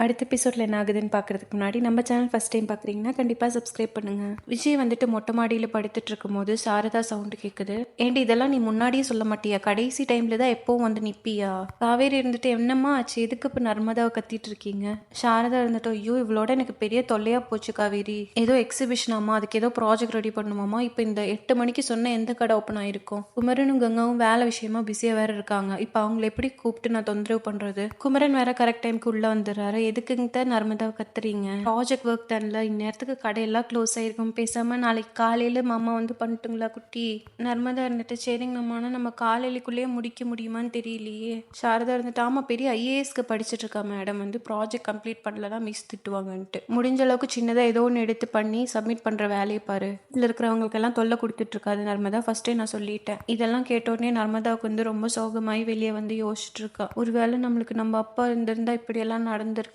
அடுத்த எபிசோட்ல என்ன ஆகுதுன்னு பார்க்கறதுக்கு முன்னாடி நம்ம சேனல் ஃபர்ஸ்ட் டைம் பார்க்குறீங்கன்னா கண்டிப்பாக சப்ஸ்கிரைப் பண்ணுங்க. விஜய் வந்துட்டு மொட்டை மாடியில் படுத்துட்டு இருக்கும்போது சாரதா சவுண்டு கேட்குது. ஏண்டி இதெல்லாம் நீ முன்னாடியே சொல்ல மாட்டியா? கடைசி டைம்ல தான் எப்பவும் வந்து நிப்பியா? காவேரி இருந்துட்டு என்னம்மா ஆச்சு, எதுக்கு இப்போ நர்மதாவை கத்திட்டு இருக்கீங்க? சாரதா இருந்துட்டு ஐயோ இவளோட எனக்கு பெரிய தொல்லையா போச்சு காவேரி. ஏதோ எக்ஸிபிஷனாமா, அதுக்கு ஏதோ ப்ராஜெக்ட் ரெடி பண்ணுமாமா. இப்போ இந்த 8 மணிக்கு சொன்ன எந்த கடை ஓப்பன் ஆயிருக்கும்? குமரனும் கங்காவும் வேலை விஷயமா பிஸியா வேற இருக்காங்க. இப்போ அவங்களை எப்படி கூப்பிட்டு நான் தொந்தரவு பண்றது? குமரன் வேற கரெக்ட் டைமுக்கு உள்ள வந்துடுறாரு. எதுக்குங்க நர்மதாவை கத்துறீங்க? ப்ராஜெக்ட் ஒர்க் தான்ல, இந்நேரத்துக்கு கடையெல்லாம் க்ளோஸ் ஆயிருக்கும். பேசாம நாளைக்கு காலையில மாமா வந்து பண்ணிட்டுங்களா குட்டி? நர்மதா இருந்துட்டு சரிங்கம்மா, நம்ம காலையிலக்குள்ளேயே முடிக்க முடியுமான்னு தெரியலையே. சாரதா இருந்துட்டு ஆமா பெரிய ஐஏஎஸ்க்கு படிச்சுட்டு இருக்கா மேடம், வந்து ப்ராஜெக்ட் கம்ப்ளீட் பண்ணலன்னா மிஸ் திட்டுவாங்கன்ட்டு. முடிஞ்ச அளவுக்கு சின்னதாக ஏதோ ஒன்று எடுத்து பண்ணி சப்மிட் பண்ற வேலையை பாரு. இதில் இருக்கிறவங்களுக்கு எல்லாம் தொல்லை கொடுத்துட்டு இருக்காது நர்மதா, ஃபர்ஸ்டே நான் சொல்லிட்டேன். இதெல்லாம் கேட்டோடனே நர்மதாவுக்கு வந்து ரொம்ப சோகமாயி வெளியே வந்து யோசிச்சுட்டு இருக்கா. ஒருவேளை நம்மளுக்கு நம்ம அப்பா இருந்திருந்தா இப்படியெல்லாம் நடந்திருக்காதுல்ல.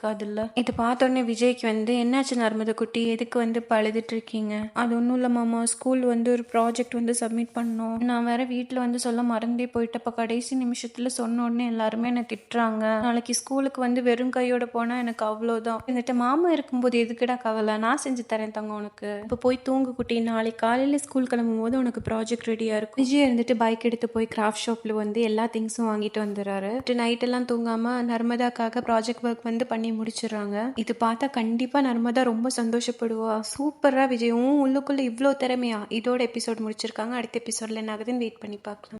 இது பார்த்தோன்னே விஜய்க்கு வந்து என்னாச்சு நர்மதா குட்டி, எதுக்கு வந்து பழுதுட்டு இருக்கீங்க? அது ஒன்றும் இல்லை மாமா, ஸ்கூல் வந்து ஒரு ப்ராஜெக்ட் வந்து சப்மிட் பண்ணோம். நான் வேற வீட்டில் வந்து சொல்ல மறந்தே போயிட்டப்ப கடைசி நிமிஷத்துல சொன்ன உடனே எல்லாருமே என்னை திட்டுறாங்க. நாளைக்கு ஸ்கூலுக்கு வந்து வெறும் கையோட போனா எனக்கு அவ்வளோதான். என்கிட்ட மாமா இருக்கும்போது எதுக்குடா கவலை, நான் செஞ்சு தரேன் தங்க உனக்கு. இப்போ போய் தூங்கு குட்டி, நாளைக்கு காலையில ஸ்கூல் கிளம்பும் போது உனக்கு ப்ராஜெக்ட் ரெடியா இருக்கும். விஜய் இருந்துட்டு பைக் எடுத்து போய் கிராஃப்ட் ஷாப்ல வந்து எல்லா திங்ஸும் வாங்கிட்டு வந்துடுறாரு. நைட் எல்லாம் தூங்காம நர்மதாக்காக ப்ராஜெக்ட் ஒர்க் வந்து பண்ணி முடிச்சிடுறாங்க. இது பார்த்தா கண்டிப்பா நர்மதா ரொம்ப சந்தோஷப்படுவா. சூப்பரா விஜயும் உள்ளுக்குள்ள இவ்வளோ திறமையா. இதோட எபிசோட் முடிச்சிருக்காங்க. அடுத்த எபிசோட்ல என்ன ஆகுதுன்னு வெயிட் பண்ணி பார்க்கலாம்.